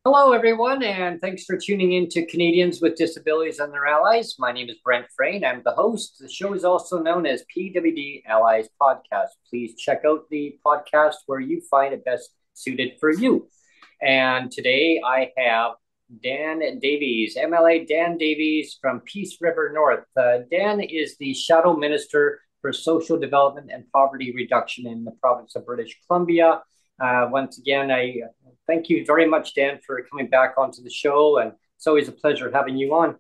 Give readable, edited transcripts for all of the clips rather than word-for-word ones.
Hello, everyone, and thanks for tuning in to Canadians with Disabilities and Their Allies. My name is Brent Frain. I'm the host. The show is also known as PWD Allies Podcast. Please check out the podcast where you find it best suited for you. And today I have Dan Davies, MLA Dan Davies from Peace River North. Dan is the Shadow Minister for Social Development and Poverty Reduction in the province of British Columbia. Once again, I thank you very much, Dan, for coming back onto the show. And it's always a pleasure having you on.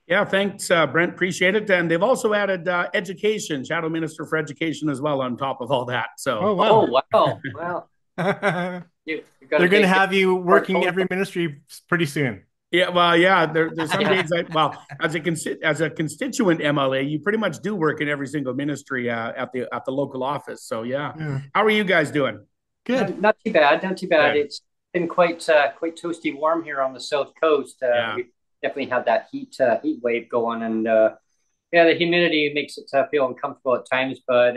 Yeah, thanks, Brent. Appreciate it. And they've also added education, Shadow Minister for Education as well on top of all that. Oh, So, wow. Oh, wow. Well, They're you've got a going to big have you working portfolio. every ministry pretty soon. yeah, well, yeah, there's some Yeah. days as a constituent MLA, you pretty much do work in every single ministry at the local office. So, yeah. Yeah. How are you guys doing? Good. Not too bad. Not too bad. Good. It's been quite toasty warm here on the south coast. Yeah. We definitely had that heat wave going, and yeah, the humidity makes it feel uncomfortable at times. But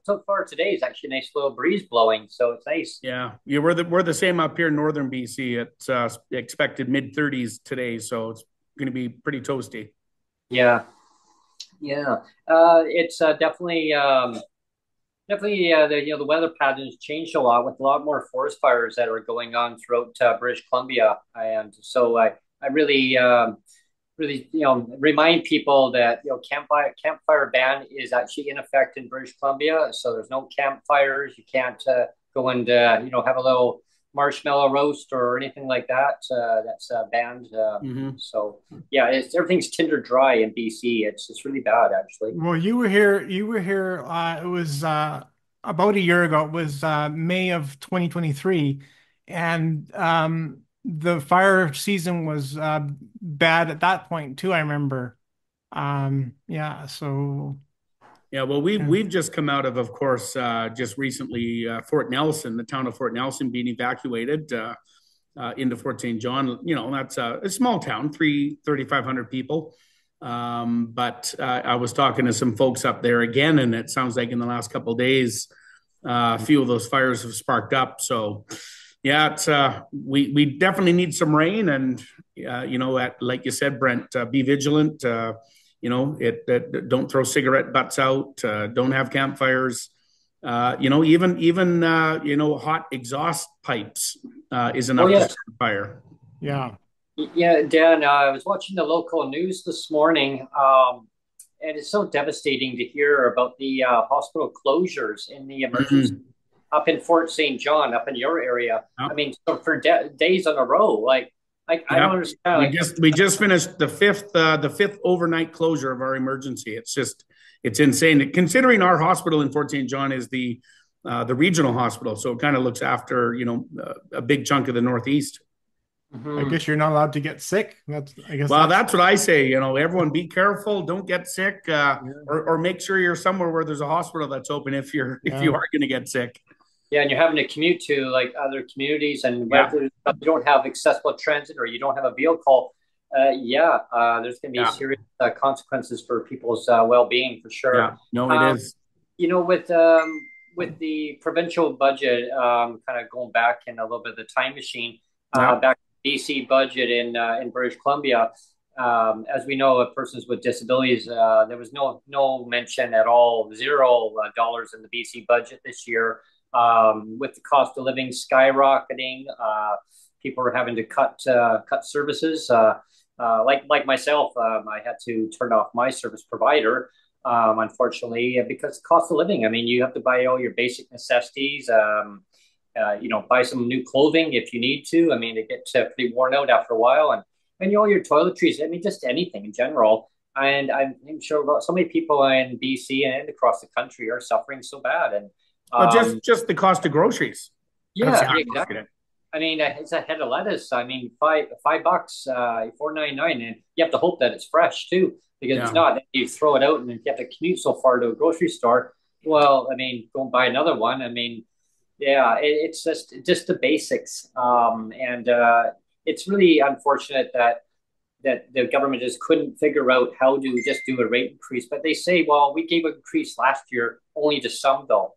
so far today is actually a nice little breeze blowing, so it's nice. Yeah, we're the same up here in northern BC. It's expected mid 30s today, so it's going to be pretty toasty. Yeah, yeah. It's definitely the weather patterns changed a lot with a lot more forest fires that are going on throughout British Columbia, and so I really remind people that campfire ban is actually in effect in British Columbia. So there's no campfires. You can't go and have a little marshmallow roast or anything like that. That's banned. Hmm. So yeah, everything's tinder dry in BC. It's really bad actually. Well, you were here. It was about a year ago. It was May of 2023, and the fire season was bad at that point too. I remember. Yeah. So Yeah, well, we've yeah. we've just come out of course, just recently, Fort Nelson, the town of Fort Nelson being evacuated into Fort St. John. That's a small town, 3,500 people. But I was talking to some folks up there again, and it sounds like in the last couple of days, a few of those fires have sparked up. So, yeah, it's we definitely need some rain, and like you said, Brent, be vigilant. Don't throw cigarette butts out. Don't have campfires. Even hot exhaust pipes is Oh enough to yeah, start a fire. Yeah. yeah, Dan. I was watching the local news this morning. And it's so devastating to hear about the hospital closures in the emergency Mm-hmm. up in Fort St. John, up in your area. I Yep. mean, so for days in a row, I don't Yep. understand. We just finished the fifth overnight closure of our emergency. It's insane considering our hospital in Fort St. John is the regional hospital, so it kind of looks after a big chunk of the Northeast. I Mhm. guess you're not allowed to get sick. I guess Well, that's that's what I say. Everyone be careful, don't get sick, Yeah. or make sure you're somewhere where there's a hospital that's open if you yeah. are going to get sick. Yeah, and you're having to commute to like other communities, and Yeah, whether you don't have accessible transit or you don't have a vehicle, there's going to be yeah, serious consequences for people's well-being for yeah. sure. No, it Um, is. with the provincial budget, kind of going back in a little bit of the time machine, Yeah. back to the BC budget in British Columbia. As we know, of persons with disabilities, there was no mention at all, $0 in the BC budget this year. With the cost of living skyrocketing, people are having to cut services. Like myself, I had to turn off my service provider, unfortunately, because the cost of living. I mean, you have to buy all your basic necessities. Buy some new clothing if you need to. I mean, they get pretty worn out after a while, and all your toiletries. I mean, just anything in general. And I'm sure so many people in BC and across the country are suffering so bad. And Well, um, just the cost of groceries have yeah, exactly. skyrocketed. I mean, it's a head of lettuce. I mean, $5, 4.99, and you have to hope that it's fresh too, because if it's Yeah. not, you throw it out, and if you have to commute so far to a grocery store, well, I mean, go and buy another one. I mean, yeah, it's just the basics, and it's really unfortunate that the government just couldn't figure out how to just do a rate increase. But they say, well, we gave an increase last year only to some though.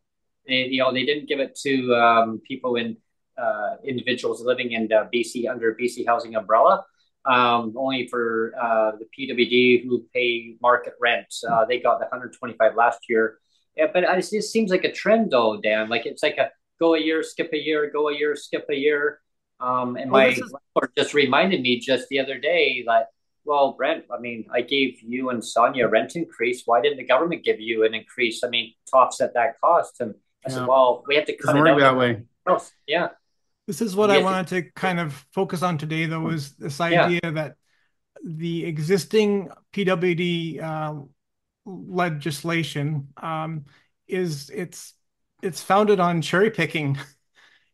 They didn't give it to people in individuals living in BC under BC housing umbrella. Only for the PWD who pay market rent. They got the 125 last year. Yeah, but it just seems like a trend though, Dan. Like it's like a go a year, skip a year, go a year, skip a year. And Well, my this is landlord just reminded me just the other day that, well, Brent, I mean, I gave you and Sonia a rent increase. Why didn't the government give you an increase? I mean, to offset that cost. And I said, Yeah. well, we have to cut Doesn't it work out. that way. Yeah. this is what I wanted to kind of focus on today, though, is this Yeah. idea that the existing PWD legislation is it's founded on cherry picking.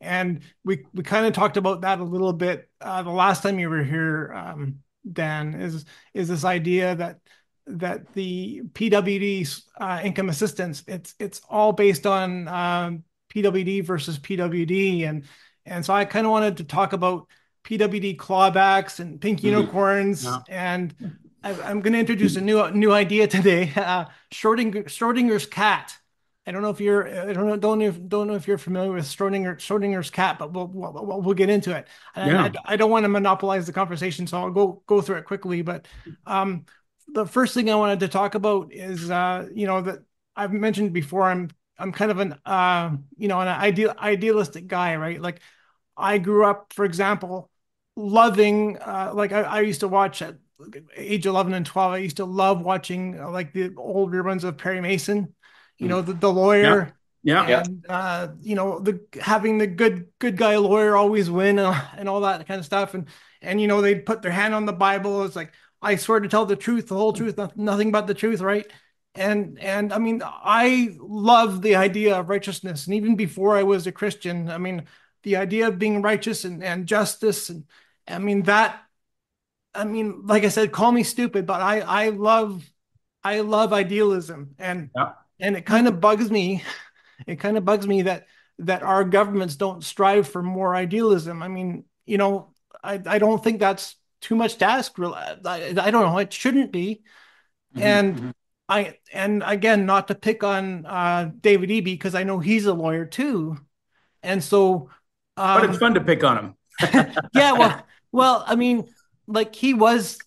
And we kind of talked about that a little bit the last time you were here, Dan, is this idea that the PWD's income assistance, it's all based on PWD versus PWD, and so I kind of wanted to talk about PWD clawbacks and pink unicorns, and I'm going to introduce a new idea today, Schrodinger's cat. I don't know if you're don't know if you're familiar with Schrodinger's cat, but we'll get into it. And Yeah. I don't want to monopolize the conversation, so I'll go through it quickly. But the first thing I wanted to talk about is that I've mentioned before. I'm kind of an an idealistic guy, right? Like I grew up, for example, loving like I used to watch at age 11 and 12. I used to love watching like the old reruns of Perry Mason. The lawyer, and having the good guy lawyer always win, and all that kind of stuff, and they'd put their hand on the Bible. It's like, I swear to tell the truth, the whole truth, nothing but the truth, right? And I mean, I love the idea of righteousness, and even before I was a Christian, I mean, the idea of being righteous and justice, and like I said, call me stupid, but I love idealism, and it kind of bugs me. It kind of bugs me that our governments don't strive for more idealism. I mean, I don't think that's too much to ask. I don't know. It shouldn't be. And and again, not to pick on David Eby, because I know he's a lawyer too, and so. But it's fun to pick on him. Yeah, well, I mean, like he was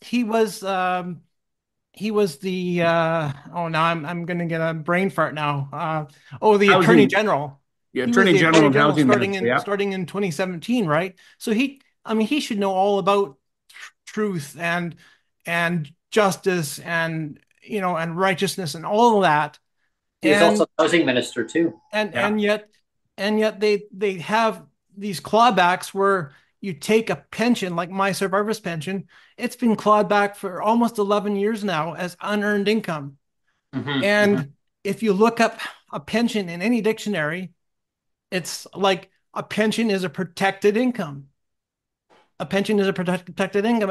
the oh, now I'm gonna get a brain fart now. The Attorney General. The He was Attorney the General Attorney and General Housing Minister, yeah. starting in 2017, right? So he should know all about truth and justice and righteousness and all of that. He was also housing minister too. And yet they have these clawbacks where you take a pension like my survivor's pension. It's been clawed back for almost 11 years now as unearned income. And if you look up a pension in any dictionary, it's like a pension is a protected income. A pension is a protected income.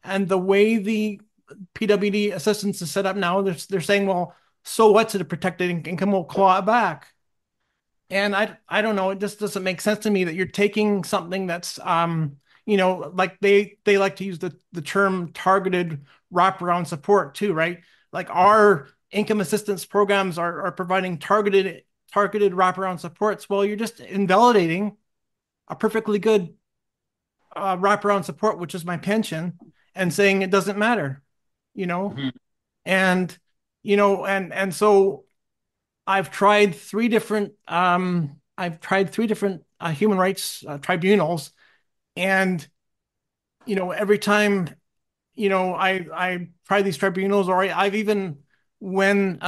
And the way the PWD assistance is set up now, they're saying, well, so what's it, a protected income? We'll claw it back. And I don't know, it just doesn't make sense to me that you're taking something that's like they like to use the term targeted wraparound support too, right? Like our income assistance programs are providing targeted wraparound supports. Well, you're just invalidating a perfectly good wraparound support, which is my pension, and saying it doesn't matter, and and so I've tried three different human rights tribunals, and every time I try these tribunals, or I've even, when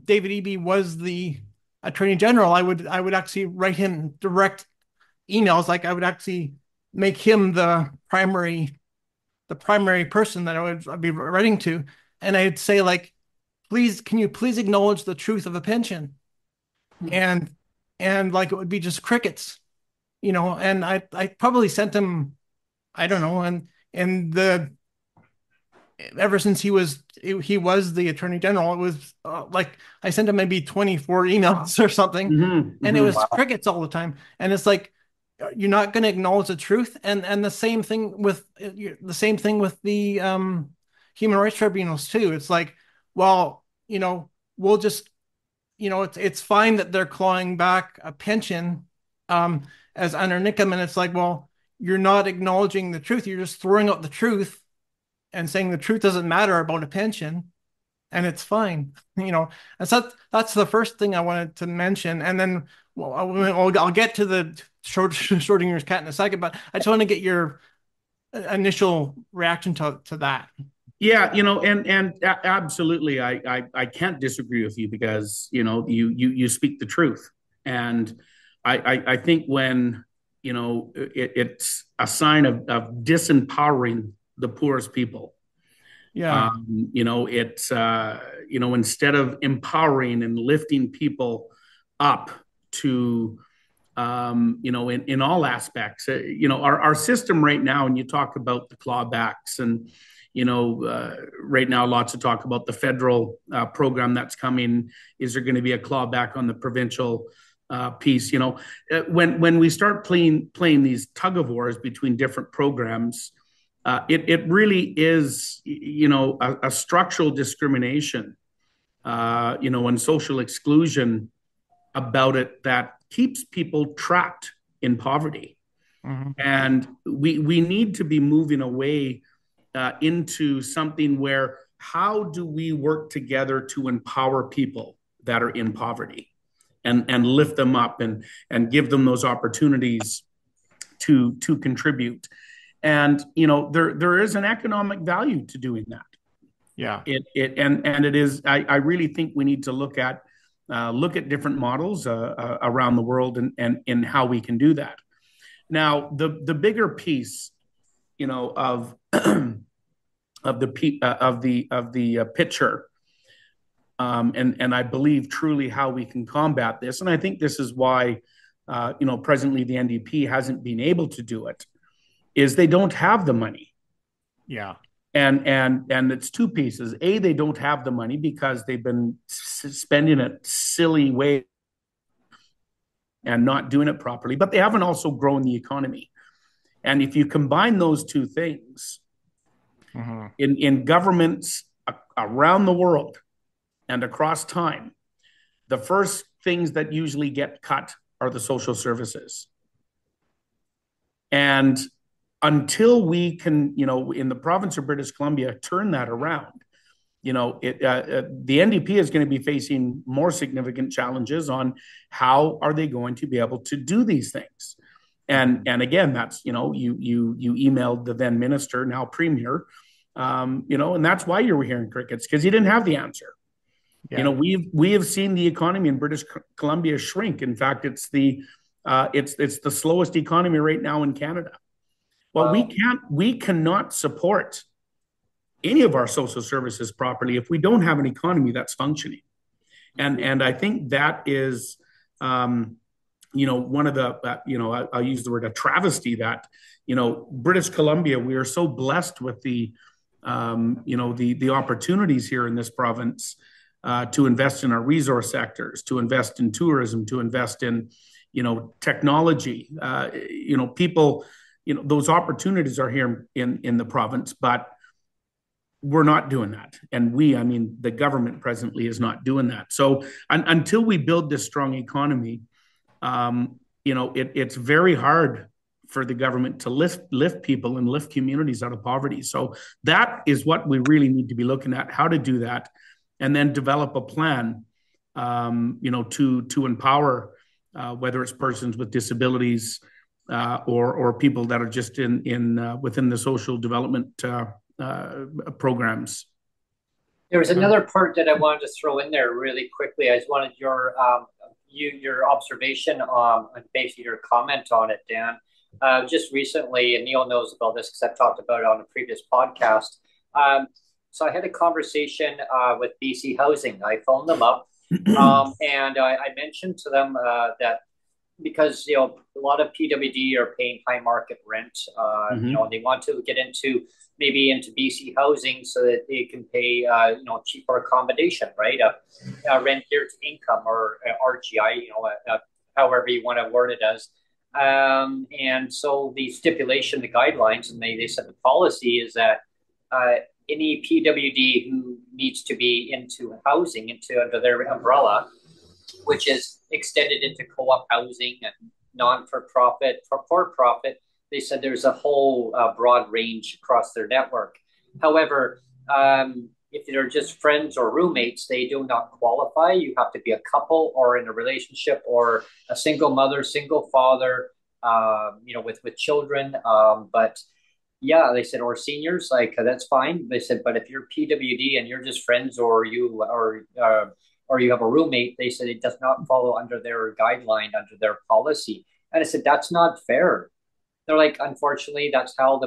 David Eby was the Attorney General, I would actually write him direct emails. Like I would actually make him the primary person that I'd be writing to, and I'd say, like, please, can you please acknowledge the truth of a pension? And like it would be just crickets, and I probably sent him, I don't know, and ever since he was the Attorney General, it was like I sent him maybe 24 emails or something, and it was crickets all the time. And it's like, you're not going to acknowledge the truth. And the same thing with the human rights tribunals too. It's like, well, we'll just, it's fine that they're clawing back a pension as under Nickham, and it's like, well, you're not acknowledging the truth. You're just throwing out the truth and saying the truth doesn't matter about a pension, and it's fine. And so that's the first thing I wanted to mention. And then, well, I'll get to the Schrodinger's cat in a second, but I just want to get your initial reaction to that. Yeah, and absolutely, I can't disagree with you because you speak the truth, and I think when it's a sign of disempowering the poorest people. Yeah. It's instead of empowering and lifting people up to in all aspects, our system right now, and you talk about the clawbacks and right now, lots of talk about the federal program that's coming. Is there going to be a clawback on the provincial piece? When we start playing these tug of wars between different programs, it really is, a structural discrimination, and social exclusion about it that keeps people trapped in poverty. Mm-hmm. And we need to be moving away into something where how do we work together to empower people that are in poverty and lift them up and give them those opportunities to contribute. And there is an economic value to doing that. Yeah. It is. I really think we need to look at different models around the world and how we can do that. Now, the bigger piece, of the picture, and I believe truly how we can combat this, and I think this is why presently the NDP hasn't been able to do it, is they don't have the money. Yeah. And it's two pieces. A, they don't have the money because they've been spending it silly way and not doing it properly, but they haven't also grown the economy. And if you combine those two things, mm-hmm. in governments around the world and across time, the first things that usually get cut are the social services. And until we can, in the province of British Columbia, turn that around, the NDP is going to be facing more significant challenges on how are they going to be able to do these things. And again, that's, you emailed the then minister, now premier, and that's why you were hearing crickets, because you didn't have the answer. Yeah. We have seen the economy in British Columbia shrink. In fact, it's the slowest economy right now in Canada. Well, wow. We cannot support any of our social services properly if we don't have an economy that's functioning. And I think that is, one of the, I'll use the word a travesty that, British Columbia, we are so blessed with the opportunities here in this province to invest in our resource sectors, to invest in tourism, to invest in, technology, people, those opportunities are here in the province, but we're not doing that. And the government presently is not doing that. So until we build this strong economy, it's very hard for the government to lift people and lift communities out of poverty. So that is what we really need to be looking at, how to do that, and then develop a plan, to empower, whether it's persons with disabilities, or people that are just within the social development programs. There was another part that I wanted to throw in there really quickly. I just wanted your observation on basically your comment on it, Dan. Just recently, and Neil knows about this because I've talked about it on a previous podcast. So I had a conversation with BC Housing. I phoned them up, and I mentioned to them that because a lot of PWD are paying high market rent, they want to get into BC Housing so that they can pay cheaper accommodation, right? Rent geared to income, or RGI, however you want to word it as. And so the stipulation, the guidelines, and they said the policy is that any PWD who needs to be into housing under their umbrella, which is extended into co-op housing and non-for-profit, for-profit. They said there's a whole broad range across their network. However, if they're just friends or roommates, they do not qualify. You have to be a couple or in a relationship or a single mother, single father, with children. But yeah, they said, or seniors, like that's fine. They said, but if you're PWD and you're just friends, or you have a roommate, they said it does not follow under their guideline, under their policy. And I said, that's not fair. They're like, unfortunately, that's how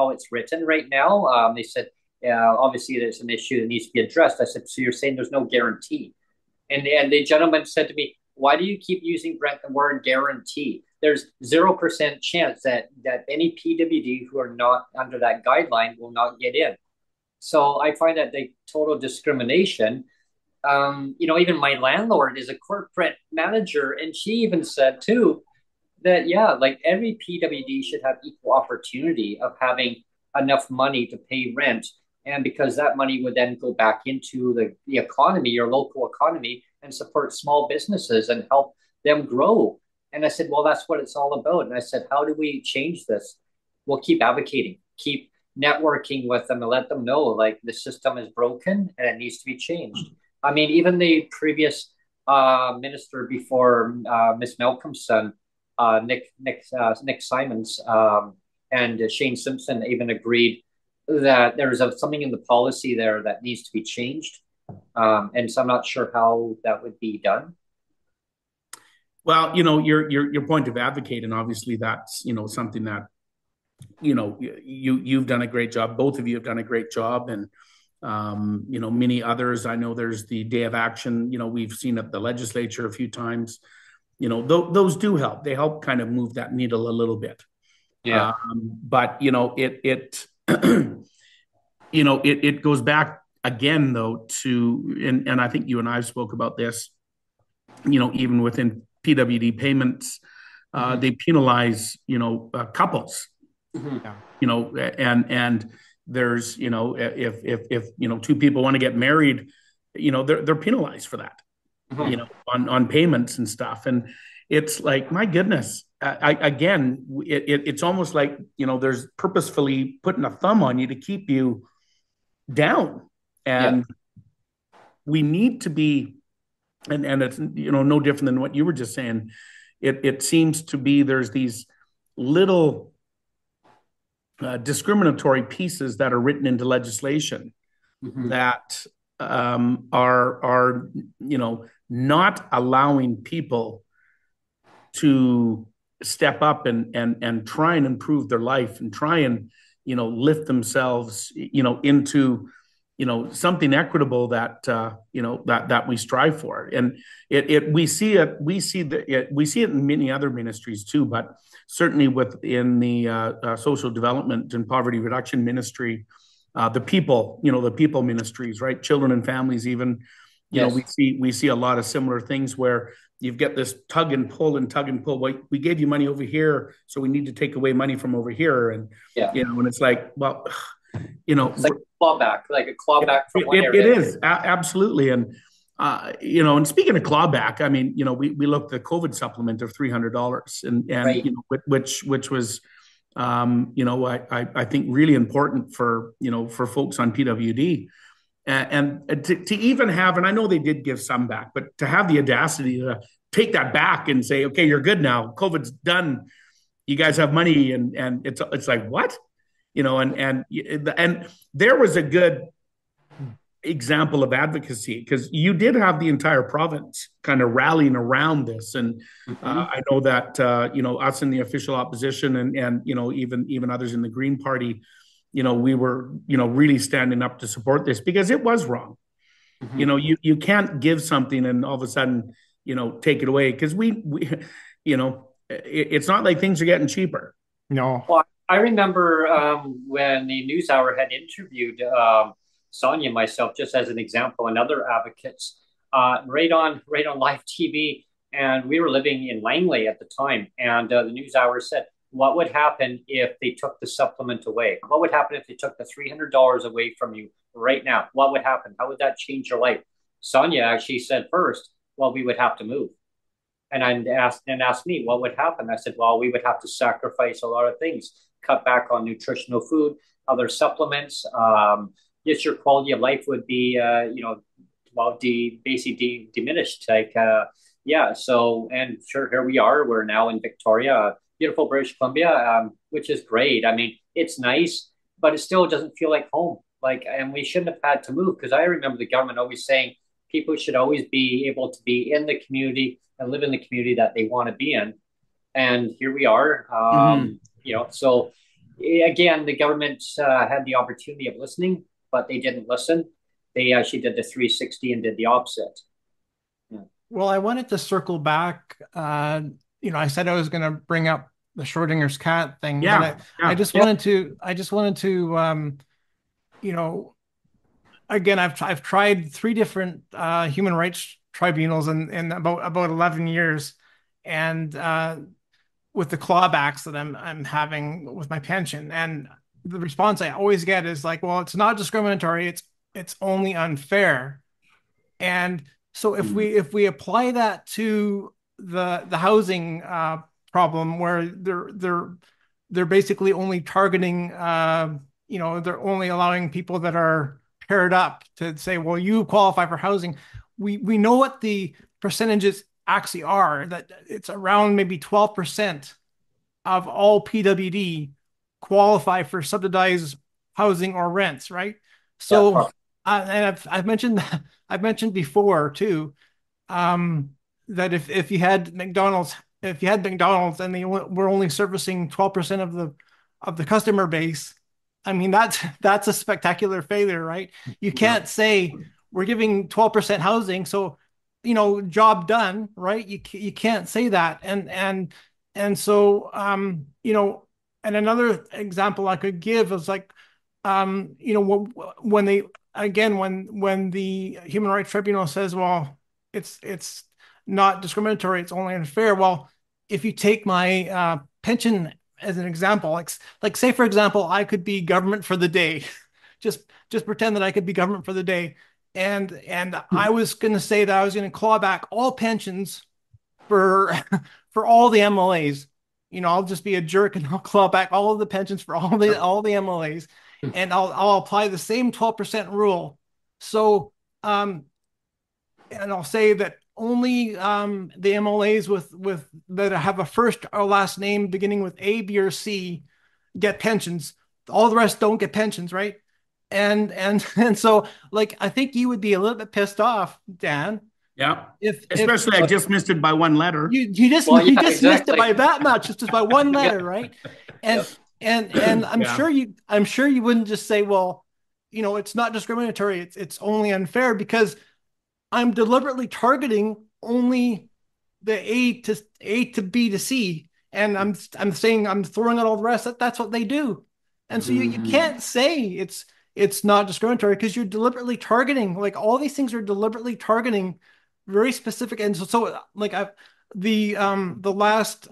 it's written right now. They said, obviously, there's an issue that needs to be addressed. I said, so you're saying there's no guarantee? And the gentleman said to me, why do you keep using, Brent, the word guarantee? There's 0% chance that any PWD who are not under that guideline will not get in. So I find that the total discrimination. Even my landlord is a corporate manager, and she even said too that, yeah, like every PWD should have equal opportunity of having enough money to pay rent. And because that money would then go back into the economy, your local economy, and support small businesses and help them grow. And I said, well, that's what it's all about. And I said, how do we change this? We'll keep advocating, keep networking with them and let them know like the system is broken and it needs to be changed. I mean, even the previous minister before Miss Malcolmson, Nick Simons, and Shane Simpson even agreed that there's something in the policy there that needs to be changed. And so I'm not sure how that would be done. Well, your point of advocating, obviously that's, something that, you've done a great job. Both of you have done a great job. And, many others, I know there's the Day of Action, we've seen at the legislature a few times, those do help. They help kind of move that needle a little bit. Yeah. But, it goes back again, though, to, and I think you and I spoke about this, even within PWD payments, they penalize, couples, and there's, if two people want to get married, they're penalized for that, on payments and stuff. And it's like, my goodness, it's almost like, there's purposefully putting a thumb on you to keep you down. And we need to be, and it's, no different than what you were just saying. It seems to be, there's these little discriminatory pieces that are written into legislation that are not allowing people to step up and try and improve their life and try and lift themselves into something equitable that that we strive for. And we see it in many other ministries too, but certainly within the social development and poverty reduction ministry, the people ministries, right? Children and families, even, we see a lot of similar things where you've got this tug and pull. Well, we gave you money over here, so we need to take away money from over here. And, and it's like, well, it's like a clawback from one area. It is absolutely. And, and speaking of clawback, I mean, we looked at the COVID supplement of $300 and right. Which was, I think really important for folks on PWD. And to even have, and I know they did give some back, but to have the audacity to take that back and say, okay, you're good now. COVID's done. You guys have money. And it's like, what? And there was a good example of advocacy, because you did have the entire province kind of rallying around this. And I know that, us in the official opposition and even others in the Green Party, we were, really standing up to support this because it was wrong. You can't give something and all of a sudden, take it away, because we it's not like things are getting cheaper. No. Well, I remember when the NewsHour had interviewed Sonia and myself, just as an example, and other advocates, right on live TV, and we were living in Langley at the time, and the NewsHour said, what would happen if they took the supplement away? What would happen if they took the $300 away from you right now? What would happen? How would that change your life? Sonia actually said first, well, we would have to move. And I asked me what would happen. I said, well, we would have to sacrifice a lot of things, cut back on nutritional food, other supplements. Just your quality of life would be, well, basically diminished. Yeah. So, and sure, here we are. We're now in Victoria, beautiful British Columbia, which is great. I mean, it's nice, but it still doesn't feel like home. And we shouldn't have had to move, because I remember the government always saying people should always be able to be in the community and live in the community that they want to be in. And here we are. Mm-hmm. So again, the government had the opportunity of listening, but they didn't listen. They actually did the 360 and did the opposite. Yeah. Well, I wanted to circle back. I said I was going to bring up the Schrodinger's cat thing, but I just wanted to, again, I've tried three different human rights tribunals in about 11 years, and with the clawbacks that I'm having with my pension, and the response I always get is like, well, it's not discriminatory, it's only unfair. And so if we apply that to the housing problem, where they're basically only targeting, they're only allowing people that are paired up to say, well, you qualify for housing. We know what the percentages actually are, that it's around maybe 12% of all PWD qualify for subsidized housing or rents, right? So, and I've mentioned before too, that if you had McDonald's, and they were only servicing 12% of the customer base, I mean, that's a spectacular failure, right? You can't say we're giving 12% housing, so job done, right? You can't say that, and so and another example I could give is like, when the Human Rights Tribunal says, well, it's not discriminatory, it's only unfair. Well, if you take my pension as an example, like say for example, I could be government for the day, just pretend that I could be government for the day, and I was going to say that I was going to claw back all pensions for for all the MLAs. I'll just be a jerk and I'll claw back all of the pensions for all the MLAs, and I'll apply the same 12% rule. So, and I'll say that only the MLAs with that have a first or last name beginning with A, B, or C get pensions. All the rest don't get pensions, right? And so, like, I think you would be a little bit pissed off, Dan. Yeah. Especially I just missed it by one letter. You just missed it by that much. It's just by one letter, right? And I'm sure you wouldn't just say, well, it's not discriminatory. It's only unfair, because I'm deliberately targeting only the A to B to C, and I'm saying I'm throwing out all the rest. That's what they do, and so you can't say it's not discriminatory, because you're deliberately targeting. Like, all these things are deliberately targeting very specific. And so like the last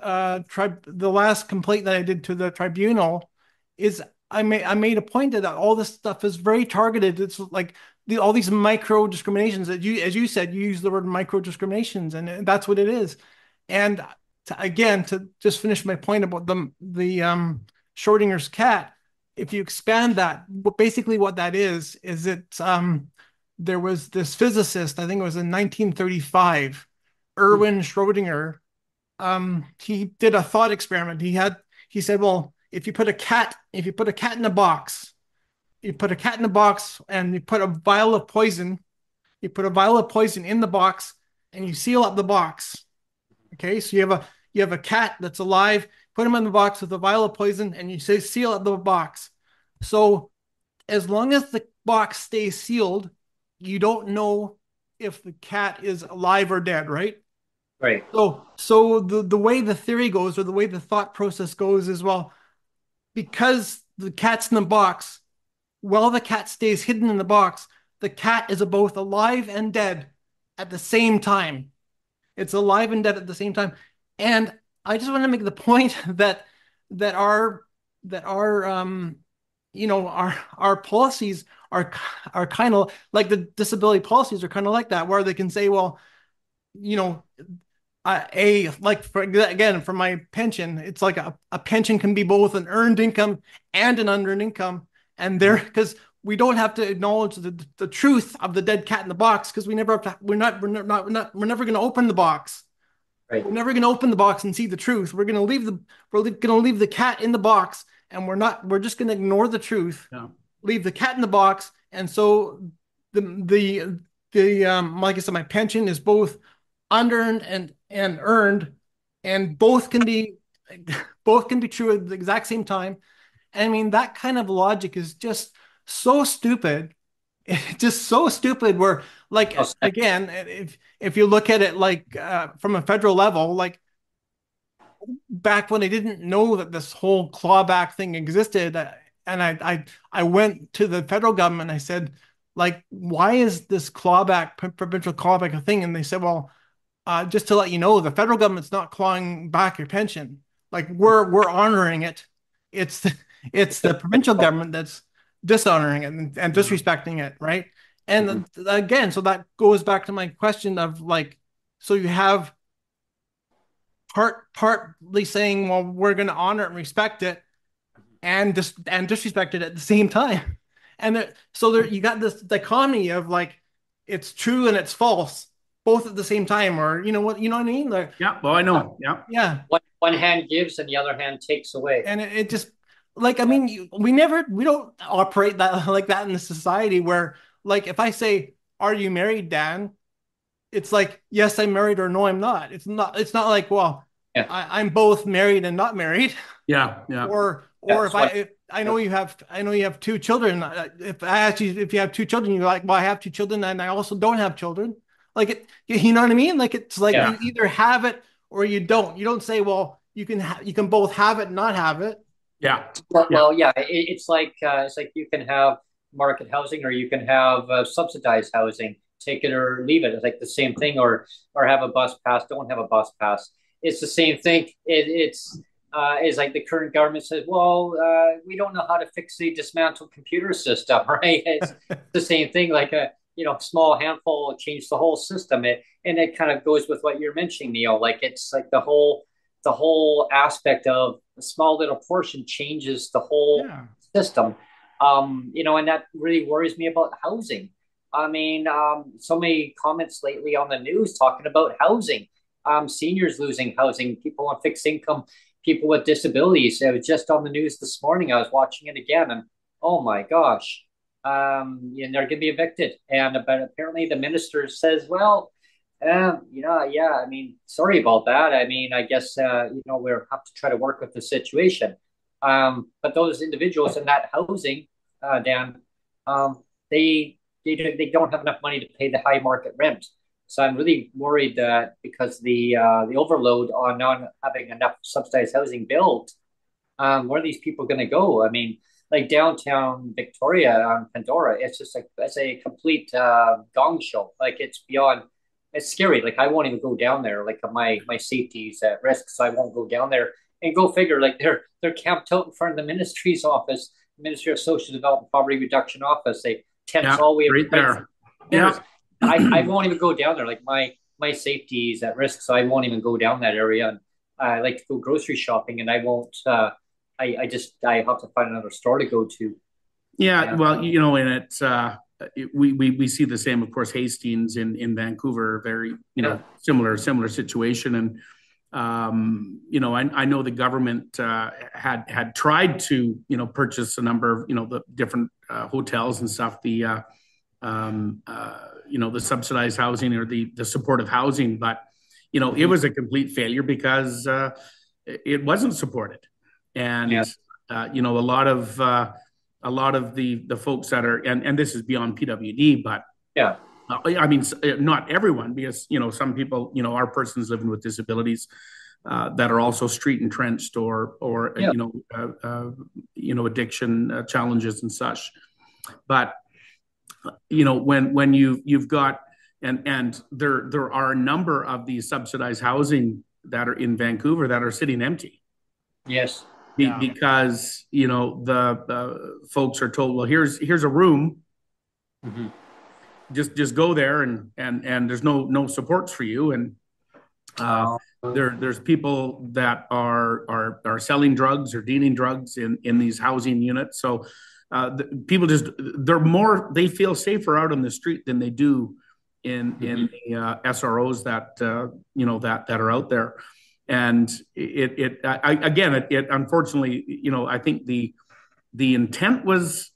complaint that I did to the tribunal is I made a point that all this stuff is very targeted. It's like all these micro discriminations that as you said, you use the word micro discriminations, and that's what it is. And to just finish my point about the Schrodinger's cat, if you expand that, basically what that is it there was this physicist, I think it was in 1935, Erwin Schrödinger. He did a thought experiment. He said, well, if you put a cat in a box, and you put a vial of poison, in the box, and you seal up the box. Okay, so you have a cat that's alive, put him in the box with a vial of poison, and you say seal up the box. So as long as the box stays sealed, you don't know if the cat is alive or dead, right? Right. So the way the theory goes, or the way the thought process goes, is, well, because the cat's in the box, while the cat stays hidden in the box, the cat is both alive and dead at the same time. It's alive and dead at the same time. And I just want to make the point that our our policies are kind of like, the disability policies are kind of like that, where they can say, well, again, for my pension, it's like a pension can be both an earned income and an unearned income. And there, because we don't have to acknowledge the truth of the dead cat in the box, because we never have to, we're never going to open the box. Right. We're never going to open the box and see the truth. We're going to leave the cat in the box, and we're just going to ignore the truth, leave the cat in the box. And so like I said, my pension is both unearned and earned, and both can be true at the exact same time. And I mean, that kind of logic is just so stupid. It's just so stupid. Where, like, again, if you look at it like from a federal level, like back when I didn't know that this whole clawback thing existed, and I went to the federal government. I said, like, why is this provincial clawback a thing? And they said, well, just to let you know, the federal government's not clawing back your pension. Like, we're honoring it. It's the provincial government that's dishonoring it and disrespecting it, right? And again, so that goes back to my question of, like, so you have partly saying, well, we're going to honor it and respect it, and disrespect it at the same time. And so there, you got this dichotomy of, like, it's true and it's false both at the same time, or you know what I mean? Like, yeah, well, I know, yeah. One hand gives and the other hand takes away. And it just, like, I mean, we don't operate that like that in the society where, like, if I say, "Are you married, Dan?" It's like, yes, I'm married, or no, I'm not. It's not like, well, Yeah. I'm both married and not married. yeah. Or if I know you have two children. If I ask you if you have two children, you're like, well, I have two children, and I also don't have children. Like, you know what I mean? Like, it's like, you either have it or you don't. You don't say, well, you can both have it and not have it. Yeah. Well, yeah. It's like you can have market housing or you can have subsidized housing. Take it or leave it. It's like the same thing. Or have a bus pass. Don't have a bus pass. It's the same thing. It's like the current government says, well, we don't know how to fix the dismantled computer system, right? It's the same thing. Like a small handful will change the whole system. And it kind of goes with what you're mentioning, Neil. Like, it's like the whole aspect of a small little portion changes the whole system. And that really worries me about housing. I mean, so many comments lately on the news talking about housing, seniors losing housing, people on fixed income, people with disabilities. It was just on the news this morning. I was watching it again, and oh my gosh, they're going to be evicted. But apparently the minister says, well, yeah. I mean, sorry about that. I mean, I guess we'll have to try to work with the situation. But those individuals in that housing, Dan, they don't have enough money to pay the high market rent. So I'm really worried that because the overload on not having enough subsidized housing built, where are these people going to go? I mean, like downtown Victoria, Pandora, it's just like, it's a complete gong show. Like, it's beyond. It's scary. Like, I won't even go down there. Like, my safety's at risk, so I won't go down there. And go figure. Like, they're camped out in front of the ministry's office, Ministry of Social Development, Poverty Reduction office. They tents all the way right there. Yeah, I won't even go down there. Like, my safety is at risk, so I won't even go down that area. And I like to go grocery shopping, and I won't. I have to find another store to go to. Yeah, well, and it's we see the same, of course. Hastings in Vancouver, very similar situation, and I know the government had tried to purchase a number of the different hotels and stuff, the subsidized housing or the supportive housing, but it was a complete failure because it wasn't supported, and a lot of the folks that are, and this is beyond PWD, but I mean, not everyone, because some people are persons living with disabilities that are also street entrenched or addiction challenges and such. But when you've got and there are a number of these subsidized housing that are in Vancouver that are sitting empty. Yes. Because the folks are told, well, here's a room. Mm-hmm. Just go there and there's no supports for you, and Uh, there's people that are selling drugs or dealing drugs in these housing units. So people they feel safer out on the street than they do in the SROs that that are out there. And it unfortunately, I think the intent was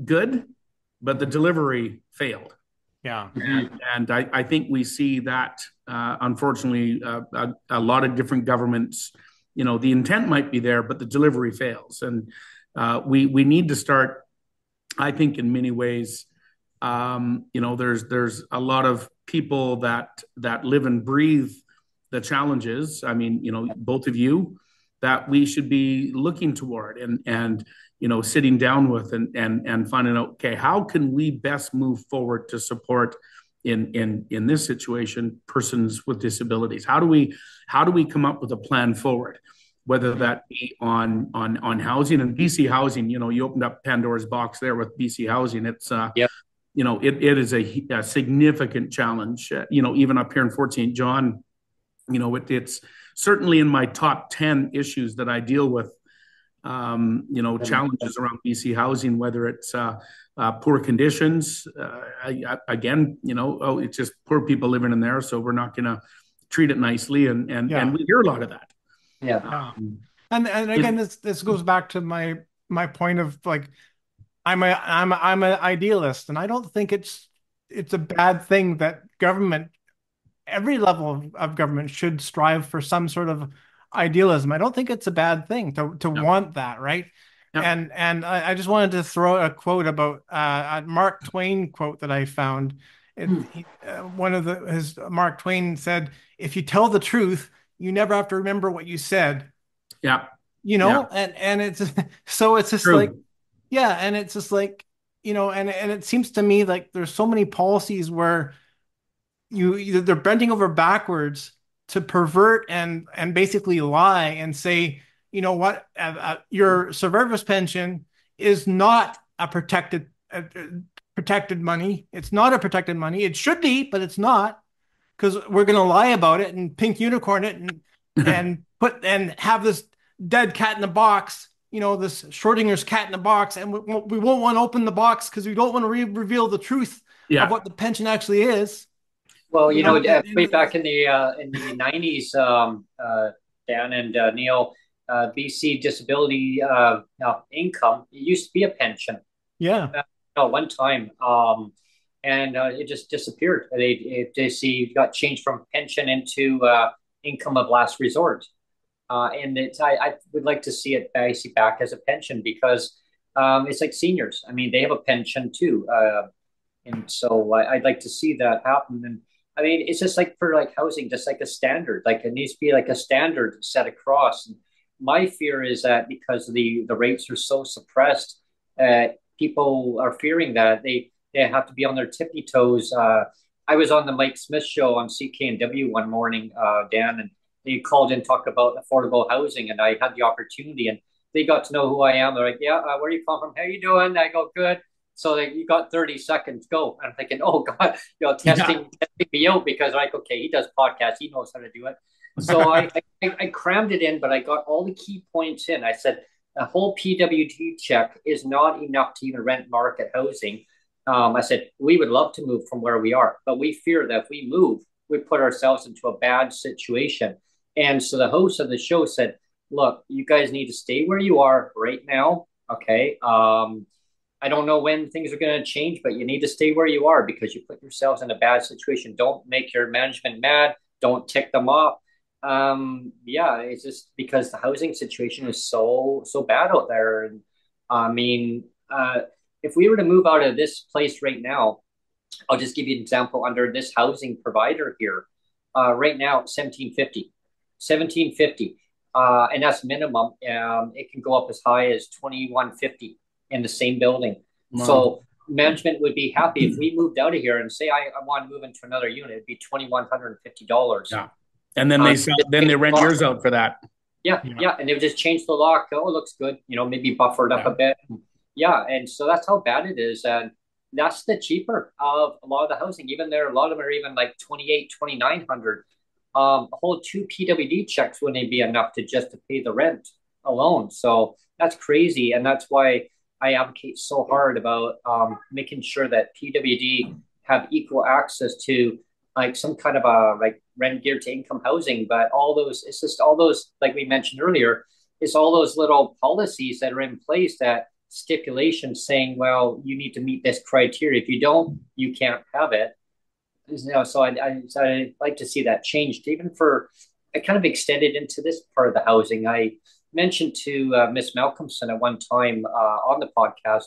good, but the delivery failed. Yeah. And I think we see that, unfortunately, a lot of different governments, the intent might be there, but the delivery fails. And we need to start, I think, in many ways, there's a lot of people that live and breathe the challenges. I mean, both of you, that we should be looking toward and sitting down with and finding out, okay, how can we best move forward to support in this situation persons with disabilities? How do we come up with a plan forward, whether that be on housing and BC housing? You opened up Pandora's box there with BC housing. It's it is a significant challenge. Even up here in Fort St. John, it's certainly in my top 10 issues that I deal with. Challenges around BC housing, whether it's poor conditions. It's just poor people living in there, so we're not going to treat it nicely, and we hear a lot of that. Yeah. And again, this goes back to my point of, like, I'm an idealist, and I don't think it's a bad thing that every level of government should strive for some sort of idealism. I don't think it's a bad thing to want that, right? Yeah. And I just wanted to throw a quote about a Mark Twain quote that I found. Mark Twain said, "If you tell the truth, you never have to remember what you said." Yeah. And it's so it's just True. and it's just like, and it seems to me like there's so many policies where they're bending over backwards to pervert and basically lie and say, what, your survivor's pension is not a protected money. It's not a protected money. It should be, but it's not, because we're going to lie about it and pink unicorn it and have this dead cat in the box, this Schrodinger's cat in the box, and we won't want to open the box because we don't want to reveal the truth of what the pension actually is. Well, way back in the 90s, Dan and Neil, BC disability income, it used to be a pension. Yeah. One time, and it just disappeared. They got changed from pension into income of last resort, and I would like to see it basically back as a pension, because it's like seniors. I mean, they have a pension too, and so I'd like to see that happen. And I mean, it's just like for like housing, just like a standard. Like it needs to be like a standard set across. And my fear is that because the rates are so suppressed, people are fearing that they have to be on their tippy toes. I was on the Mike Smith show on CKNW one morning, Dan, and they called in, talk about affordable housing, and I had the opportunity, and they got to know who I am. They're like, "Yeah, where are you calling from? How you doing?" I go, "Good." So you got 30 seconds, go. And I'm thinking, oh God, testing me out, because like, okay, he does podcasts, he knows how to do it. So I crammed it in, but I got all the key points in. I said, a whole PWD check is not enough to even rent market housing. I said, we would love to move from where we are, but we fear that if we move, we put ourselves into a bad situation. And so the host of the show said, look, you guys need to stay where you are right now. Okay. I don't know when things are going to change, but you need to stay where you are, because you put yourselves in a bad situation. Don't make your management mad. Don't tick them off. It's just because the housing situation is so bad out there. And I mean, if we were to move out of this place right now, I'll just give you an example under this housing provider here. Right now, 1750, and that's minimum. It can go up as high as 2150 in the same building. Wow. So management would be happy if we moved out of here and say I want to move into another unit. It'd be $2,150. Yeah, and then they rent yours out for that. Yeah, and they would just change the lock. Oh, it looks good. Maybe buffered up a bit. Yeah, and so that's how bad it is, and that's the cheaper of a lot of the housing. Even there, a lot of them are even like $2,800, $2,900. a whole two PWD checks wouldn't be enough to pay the rent alone. So that's crazy, and that's why I advocate so hard about making sure that PWD have equal access to like some kind of a like rent geared to income housing. But all those, it's just all those, like we mentioned earlier, it's all those little policies that are in place, that stipulations saying, well, you need to meet this criteria. If you don't, you can't have it. So I'd like to see that changed, even for, I kind of extended into this part of the housing. I mentioned to Miss Malcolmson at one time on the podcast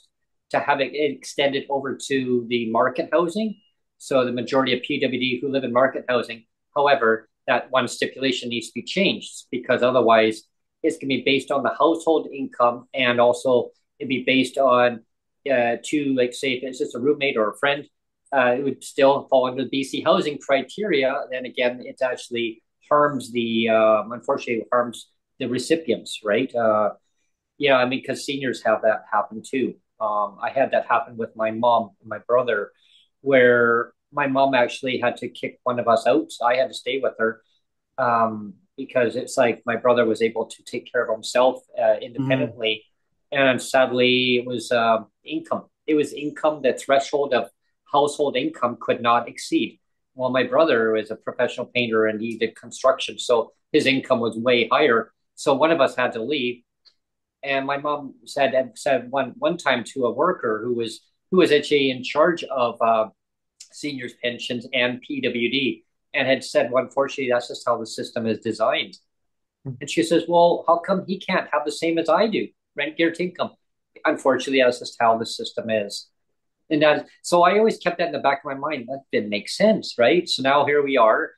to have it extended over to the market housing. So the majority of PWD who live in market housing. However, that one stipulation needs to be changed, because otherwise it's going to be based on the household income, and also it'd be based on to, like, say if it's just a roommate or a friend, it would still fall under the BC housing criteria. Then again, it actually harms the, unfortunately, harms the recipients, right? Yeah, I mean, because seniors have that happen too. I had that happen with my mom and my brother, where my mom actually had to kick one of us out. So I had to stay with her, because it's like my brother was able to take care of himself independently. And sadly, it was income. It was income, the threshold of household income could not exceed. Well, my brother was a professional painter and he did construction, so his income was way higher. So one of us had to leave, and my mom said one time to a worker who was actually in charge of seniors pensions and PWD, and had said, well, unfortunately, that's just how the system is designed. And she says, well, how come he can't have the same as I do, rent guaranteed income? Unfortunately, that's just how the system is. And that, so I always kept that in the back of my mind. That didn't make sense, right? So now here we are.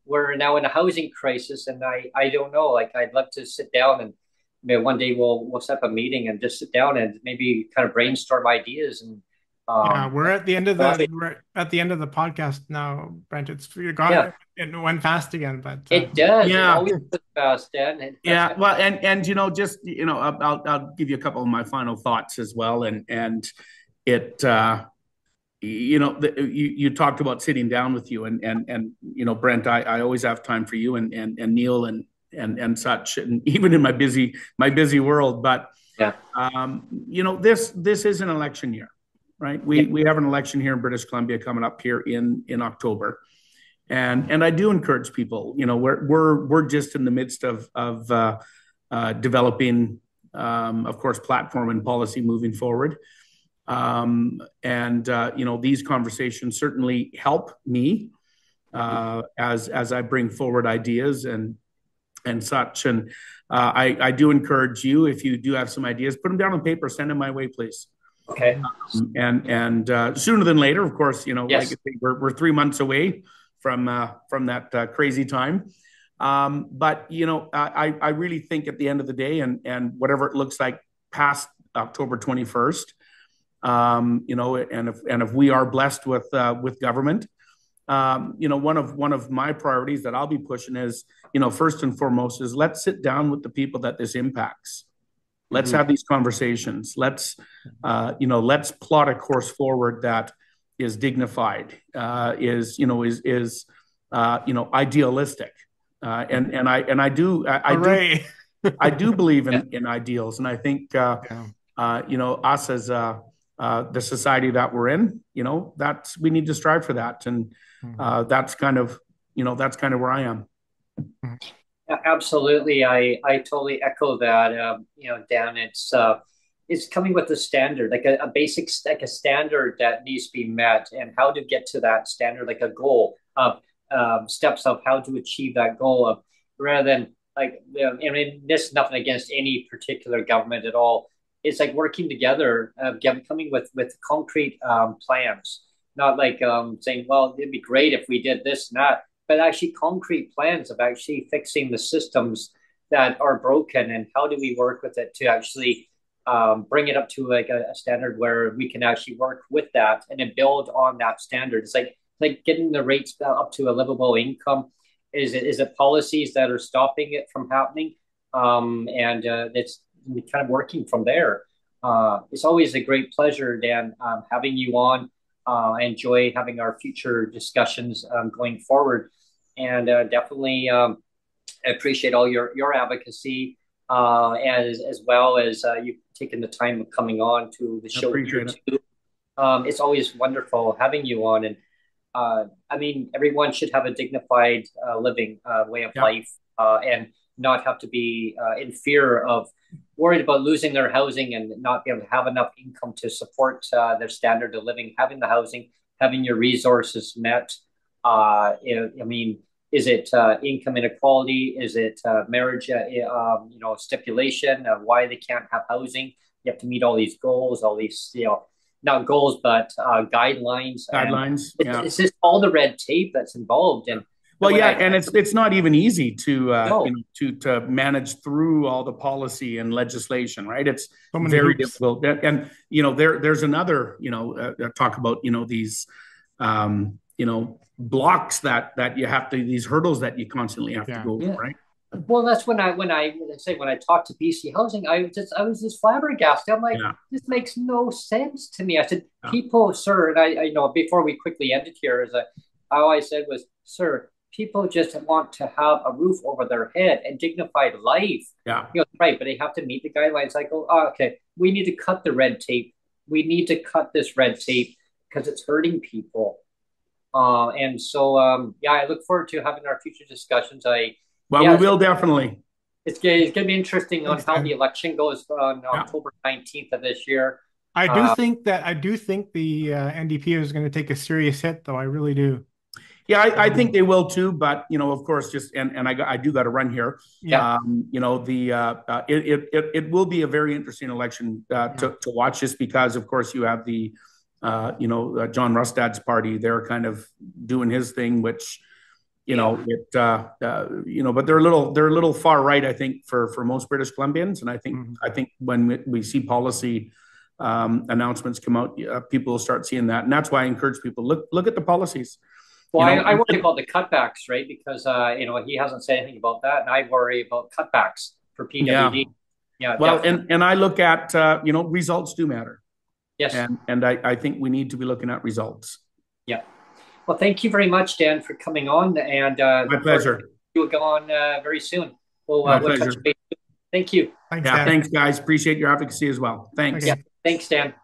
We're now in a housing crisis, and I don't know. Like, I'd love to sit down and maybe one day we'll set up a meeting and just sit down and maybe kind of brainstorm ideas. And yeah, we're at the end of the podcast now, Brent. It's you're gone. Yeah. It went fast again, but it does. Yeah. It always goes fast, Dan. Yeah, well, and just I'll give you a couple of my final thoughts as well, and it you talked about sitting down with you, and Brent, I always have time for you and Neil and such, and even in my busy world, but yeah, this is an election year, right? We have an election here in British Columbia coming up here in October. And I do encourage people, we're just in the midst of developing, of course, platform and policy moving forward. These conversations certainly help me as I bring forward ideas and such. And I do encourage you, if you do have some ideas, put them down on paper, send them my way, please. Okay. And sooner than later, of course, yes. Like I say, we're 3 months away from that crazy time. But I really think at the end of the day, and whatever it looks like past October 21st, and if we are blessed with government, one of my priorities that I'll be pushing is, first and foremost, is let's sit down with the people that this impacts. Let's have these conversations. Let's plot a course forward that is dignified, is idealistic, and I do believe in ideals, and I think us as the society that we're in, we need to strive for that, and that's kind of where I am. Absolutely, I totally echo that. Dan, it's coming with a standard, like a basic, like a standard that needs to be met, and how to get to that standard, like a goal of steps of how to achieve that goal, of rather than like, I mean, this is nothing against any particular government at all. It's like working together, coming with concrete plans, not like saying, well, it'd be great if we did this and that, but actually concrete plans of actually fixing the systems that are broken, and how do we work with it to actually bring it up to like a standard where we can actually work with that and then build on that standard. It's like getting the rates up to a livable income. Is it policies that are stopping it from happening? It's kind of working from there. It's always a great pleasure, Dan, having you on. I enjoy having our future discussions going forward. and definitely I appreciate all your advocacy, as well as you taking the time of coming on to the I show here appreciate it. too. It's always wonderful having you on, and I mean, everyone should have a dignified living way of Yeah. life, and not have to be in fear of worried about losing their housing and not be able to have enough income to support their standard of living. Having the housing, having your resources met. I mean, is it income inequality? Is it marriage? Stipulation of why they can't have housing. You have to meet all these goals, all these not goals, but guidelines. And Guidelines. Yeah. it's just all the red tape that's involved. And well, yeah, and it's not even easy to no. to manage through all the policy and legislation, right? It's So very difficult. And there's another talk about these blocks that you have to, these hurdles that you constantly have to go, right? Well, that's when I talked to BC Housing, I was just flabbergasted. I'm like, this makes no sense to me. I said, people, sir, and I before we quickly ended here, all I said was, sir, people just want to have a roof over their head and dignified life. Yeah. Right, but they have to meet the guidelines. I go, okay, we need to cut the red tape. We need to cut this red tape because it's hurting people. And so, I look forward to having our future discussions. We will definitely. It's going to be interesting on how the election goes on October 19th of this year. I do think the NDP is going to take a serious hit, though. I really do. Yeah, I think they will too. But of course, I do got to run here. Yeah. It will be a very interesting election to watch, just because, of course, you have the John Rustad's party. They're kind of doing his thing, which but they're a little far right, I think, for most British Columbians. And I think when we see policy announcements come out, people will start seeing that, and that's why I encourage people look at the policies. Well, I worry about the cutbacks, right? Because he hasn't said anything about that, and I worry about cutbacks for PWD. Yeah. Well, and I look at results do matter. Yes. And I think we need to be looking at results. Yeah. Well, thank you very much, Dan, for coming on. And my pleasure. You'll go on very soon. We'll touch base. Thank you. Thanks, Dan. Thanks, guys. Appreciate your advocacy as well. Thanks. Yeah. Thanks, Dan.